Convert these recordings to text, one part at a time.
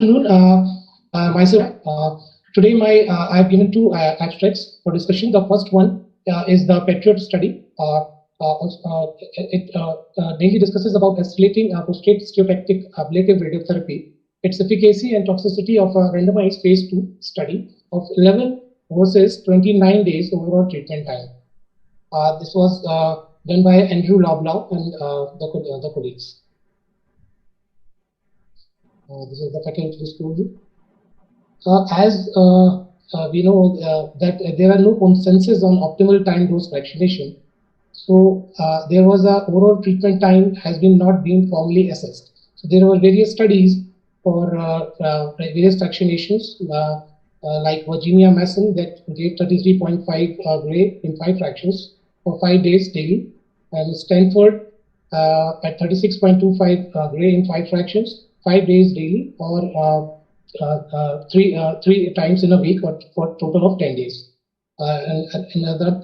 Afternoon. Myself. Today, I have given two abstracts for discussion. The first one is the Patriot study. It mainly discusses about escalating prostate stereotactic ablative radiotherapy, its efficacy and toxicity of a randomized phase 2 study of 11 versus 29 days overall treatment time. This was done by Andrew Loblaw and the colleagues. This is the faculty disclosure. As we know that there are no consensus on optimal time dose fractionation, so there was a overall treatment time has been not been formally assessed. So there were various studies for various fractionations, like Virginia Mason that gave 33.5 gray in 5 fractions for 5 days daily, and Stanford at 36.25 gray in 5 fractions, 5 days daily, or three times in a week, or for a total of 10 days. And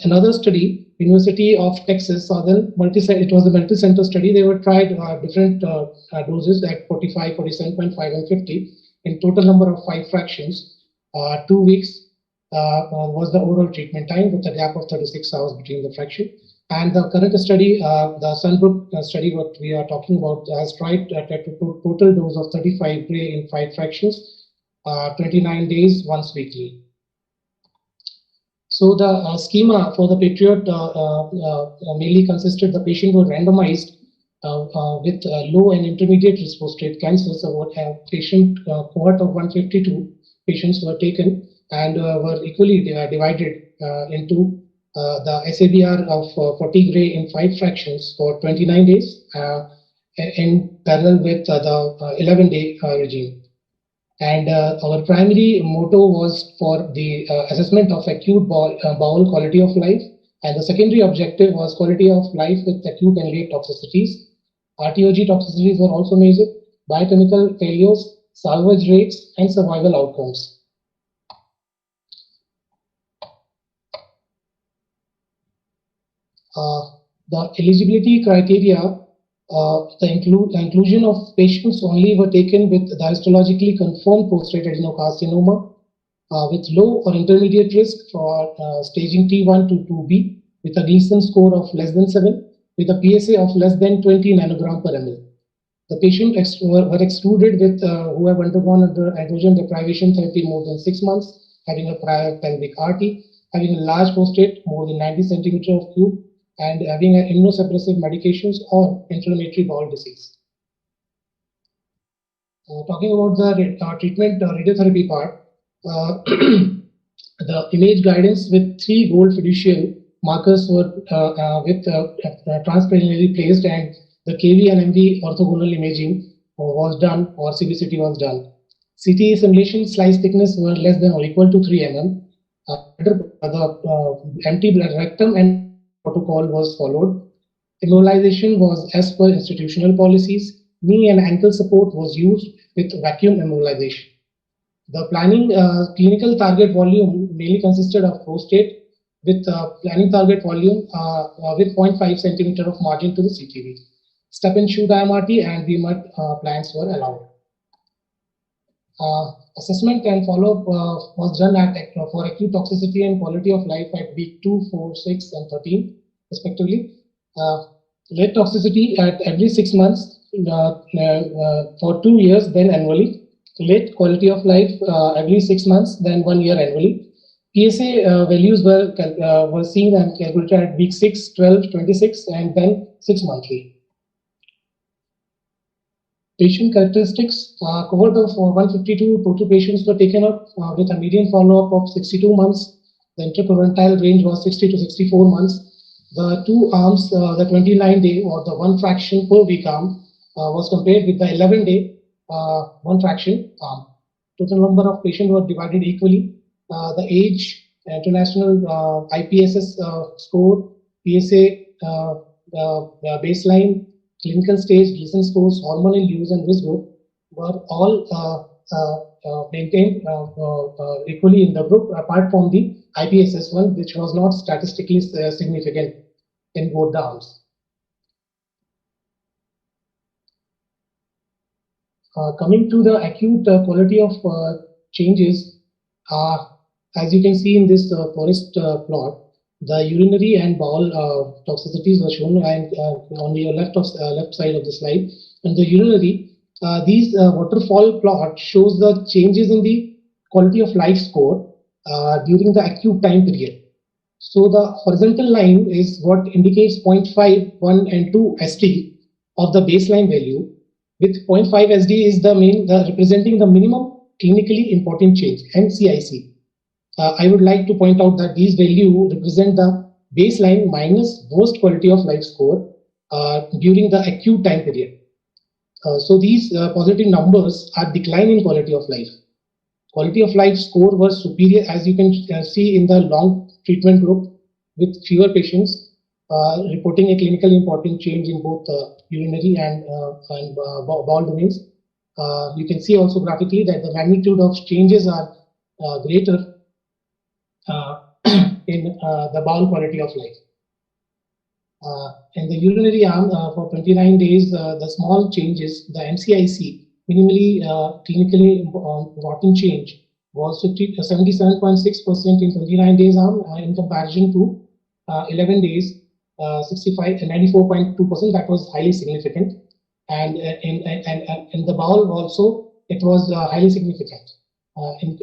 another study, University of Texas Southern it was a multi-center study. They were tried different doses at 45, 47.5, and 50 in total number of 5 fractions. 2 weeks was the overall treatment time with a gap of 36 hours between the fraction. And the current study, the Sunbrook study, what we are talking about, has tried at a total dose of 35 gray in 5 fractions, 29 days, once weekly. So the schema for the Patriot mainly consisted the patient were randomized with low and intermediate risk prostate cancer. So what patient cohort of 152 patients were taken and were equally divided into the SABR of 40 gray in 5 fractions for 29 days in parallel with the 11-day regime. And our primary motto was for the assessment of acute bowel quality of life, and the secondary objective was quality of life with acute and late toxicities. RTOG toxicities were also measured, biochemical failures, salvage rates, and survival outcomes. The eligibility criteria, the inclusion of patients only were taken with the histologically confirmed prostate adenocarcinoma with low or intermediate risk for staging T1 to 2B with a Gleason score of less than 7 with a PSA of less than 20 nanogram per ml. The patient were excluded with who have undergone androgen deprivation therapy more than 6 months, having a prior pelvic RT, having a large prostate more than 90 centimeter of cube, and having immunosuppressive medications or inflammatory bowel disease. Talking about the treatment radiotherapy part, the image guidance with 3 gold fiducial markers were transcranially placed, and the KV and MV orthogonal imaging was done, or CBCT was done. CT simulation slice thickness were less than or equal to 3 mm. The empty blood rectum and protocol was followed. Immobilization was as per institutional policies. Knee and ankle support was used with vacuum immobilization. The planning clinical target volume mainly consisted of prostate with planning target volume with 0.5 centimeter of margin to the CTV. Step and shoe DMRT and VMUT plans were allowed. Assessment and follow-up was done for acute toxicity and quality of life at week 2, 4, 6, and 13, respectively. Late toxicity at every 6 months for 2 years, then annually. Late quality of life every 6 months, then 1 year annually. PSA values were seen and calculated at week 6, 12, 26, and then 6 monthly. Patient characteristics, cohort of 152 total patients were taken up with a median follow-up of 62 months. The interquartile range was 60 to 64 months. The 2 arms, the 29-day or the 1 fraction per week arm was compared with the 11-day 1 fraction arm. Total number of patients were divided equally. The age, international IPSS score, PSA baseline, clinical stage, Gleason scores, hormonal use, and risk group were all maintained equally in the group, apart from the IPSS one, which was not statistically significant in both the arms. Coming to the acute quality of changes, as you can see in this forest plot, the urinary and bowel toxicities are shown and on your left side of the slide. And the urinary, these waterfall plot shows the changes in the quality of life score during the acute time period. So the horizontal line is what indicates 0.5, 1, and 2 SD of the baseline value, with 0.5 SD is representing the minimum clinically important change, MCIC. I would like to point out that these values represent the baseline minus worst quality of life score during the acute time period. So these positive numbers are decline in quality of life. Quality of life score was superior, as you can see in the long treatment group, with fewer patients reporting a clinically important change in both urinary and bowel domains. You can see also graphically that the magnitude of changes are greater in the bowel quality of life. In the urinary arm, for 29 days, the small changes, the MCIC, minimally clinically important change, was 77.6% in 29 days arm in comparison to 11 days, 65 and 94.2%. That was highly significant. And in the bowel also, it was highly significant. In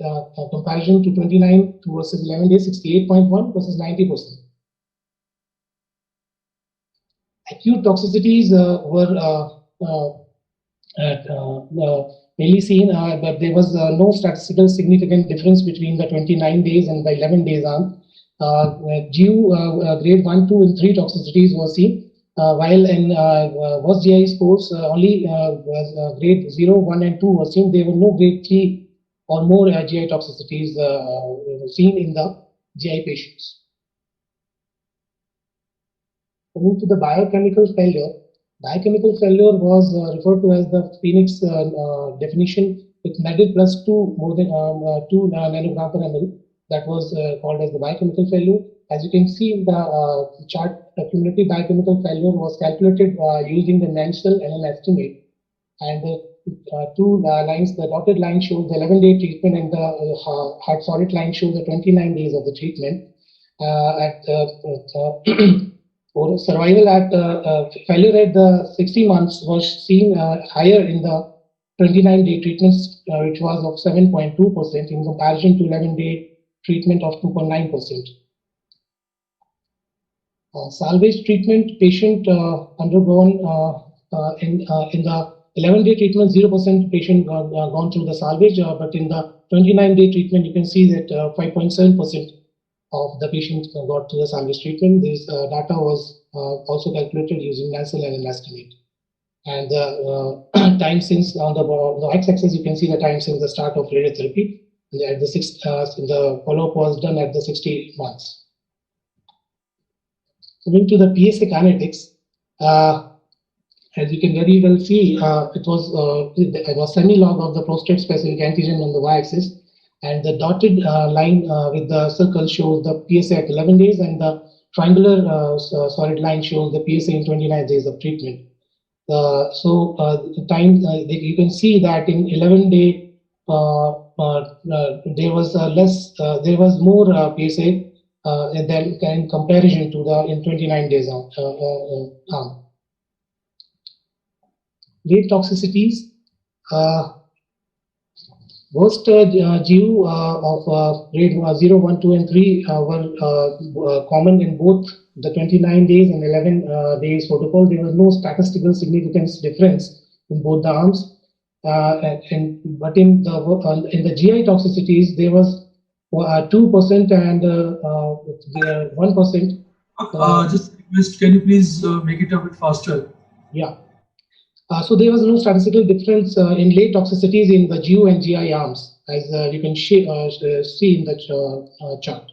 comparison to 29 versus 11 days, 68.1 versus 90%. Acute toxicities were mainly seen, but there was no statistical significant difference between the 29 days and the 11 days arm. GU grade 1, 2, and 3 toxicities were seen, while in worst GI scores only grade 0, 1, and 2 were seen. There were no grade 3 or more GI toxicities seen in the GI patients. Coming to the biochemical failure, biochemical failure was referred to as the Phoenix definition with NADIR plus 2 more than 2 nanogram per ml. That was called as the biochemical failure. As you can see in the chart, the cumulative biochemical failure was calculated using the Nansen NN estimate. And the two lines, the dotted line shows the 11-day treatment and the hard solid line shows the 29 days of the treatment. Or survival at failure at the 60 months was seen higher in the 29-day treatments, which was of 7.2% in comparison to 11-day treatment of 2.9%. Salvage treatment patient undergone in the 11-day treatment, 0% patient gone through the salvage, but in the 29-day treatment, you can see that 5.7% of the patients got to the salvage treatment. This data was also calculated using Nansen and estimate. And the time since on the x-axis, you can see the time since the start of radiotherapy. At the follow-up was done at the 60 months. Coming to the PSA kinetics, as you can very well see, it was semi-log of the prostate-specific antigen on the y-axis. And the dotted line with the circle shows the PSA at 11 days, and the triangular solid line shows the PSA in 29 days of treatment. The time you can see that in 11-day there was there was more PSA than in comparison to the in 29 days arm. Late toxicities. Most GU of grade 0, 1, 2, and 3 were common in both the 29 days and 11 days protocol. There was no statistical significance difference in both the arms. But in the GI toxicities, there was 2% and 1%. Just request, can you please make it a bit faster? Yeah. So there was no statistical difference in late toxicities in the GU and GI arms, as you can see in the chart.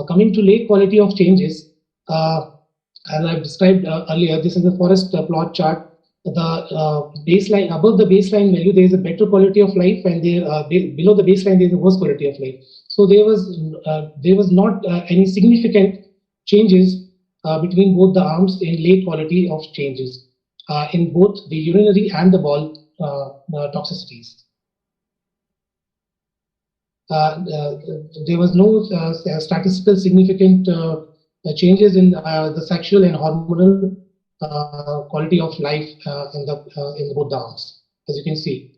Coming to late quality of changes, as I've described earlier, this is the forest plot chart. The baseline, above the baseline value, there is a better quality of life, and below the baseline, there is a worse quality of life. So there was not any significant changes between both the arms in late quality of changes. in both the urinary and the bowel toxicities. There was no statistical significant changes in the sexual and hormonal quality of life in both the arms, as you can see.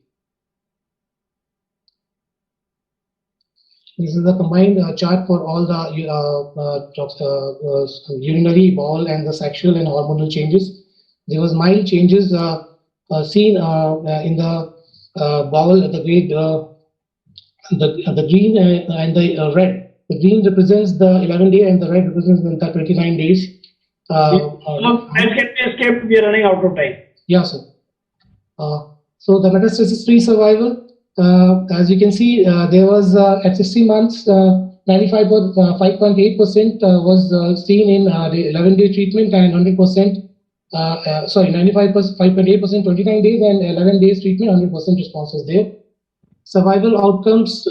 This is the combined chart for all the urinary, bowel, and the sexual and hormonal changes. There was mild changes seen in the bowel, the grade, the green and the red. The green represents the 11-day and the red represents the 29 days. Time can be escaped. We are running out of time. Yeah, sir. So the metastasis-free survival, as you can see, there was at 60 months, 95.8% was seen in the 11-day treatment and 100%. 95.8%, 29 days and 11 days treatment, 100% response was there. Survival outcomes,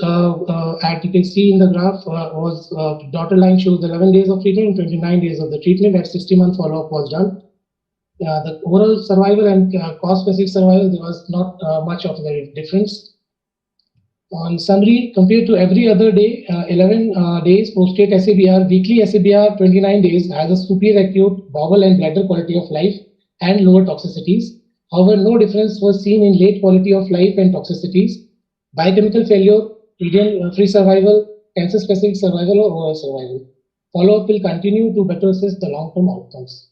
as you can see in the graph, was dotted line shows 11 days of treatment, 29 days of the treatment. At 60-month follow-up was done. The overall survival and cause-specific survival, there was not much of a difference. On summary, compared to every other day, 11 days prostate SABR, weekly SABR 29 days has a superior acute bowel and bladder quality of life and lower toxicities. However, no difference was seen in late quality of life and toxicities, biochemical failure, median-free survival, cancer-specific survival, or overall survival. Follow-up will continue to better assess the long-term outcomes.